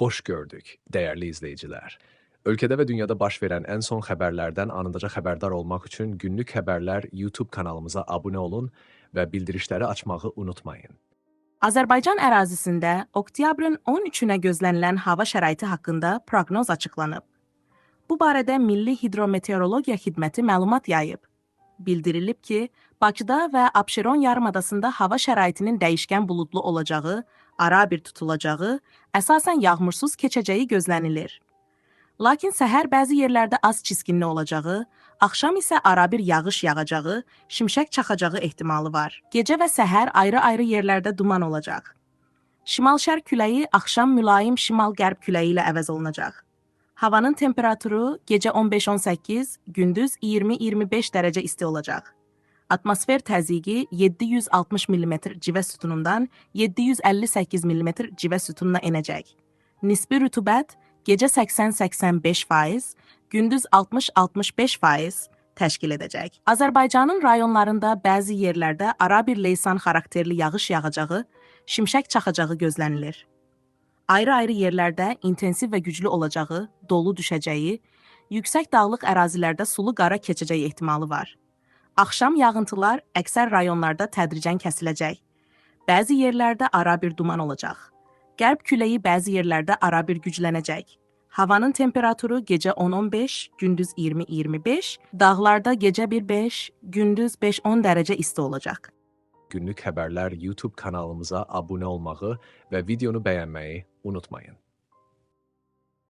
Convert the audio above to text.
Hoş gördük, değerli izleyiciler. Ülkede ve dünyada baş verən ən son xəbərlərdən anındaca xəbərdar olmaq üçün Günlük Xəbərlər YouTube kanalımıza abunə olun və bildirişləri açmağı unutmayın. Azərbaycan ərazisində oktyabrın 13-ünə gözlənilən hava şəraiti haqqında proqnoz açıqlanıb. Bu barədə Milli Hidrometeorologiya Xidməti məlumat yayıb. Bildirilib ki, Bakıda və Abşeron yarımadasında hava şəraitinin dəyişkən buludlu olacağı, arabir tutulacağı, əsasən yağmursuz keçəcəyi gözlənilir. Lakin səhər bəzi yerlərdə az çiskinli olacağı, axşam isə arabir yağış yağacağı, şimşək çaxacağı ehtimalı var. Gecə və səhər ayrı-ayrı yerlərdə duman olacaq. Şimal-şərq küləyi axşam mülayim şimal-qərb küləyi ilə əvəz olunacaq. Havanın temperaturu gecə 15-18, gündüz 20-25 dərəcə isti olacaq. Atmosfer təzyiqi 760 mm civə sütunundan 758 mm civə sütununa enəcək. Nisbi rütubət gecə 80-85%, gündüz 60-65% təşkil edəcək. Azərbaycanın rayonlarında bəzi yerlərdə arabir leysan xarakterli yağış yağacağı, şimşək çaxacağı gözlənilir. Ayrı-ayrı yerlərdə intensiv və güclü olacağı, dolu düşəcəyi, yüksək dağlıq ərazilərdə sulu qara keçəcəyi ehtimalı var. Axşam yağıntılar əksər rayonlarda tədricən kəsiləcək. Bəzi yerlərdə arabir duman olacaq. Qərb küləyi bəzi yerlərdə arabir güclənəcək. Havanın temperaturu gecə 10-15, gündüz 20-25, dağlarda gecə 1-5, gündüz 5-10 dərəcə isti olacaq. Günlük Xəbərlər YouTube kanalımıza abunə olmağı və videonu bəyənməyi unutmayın.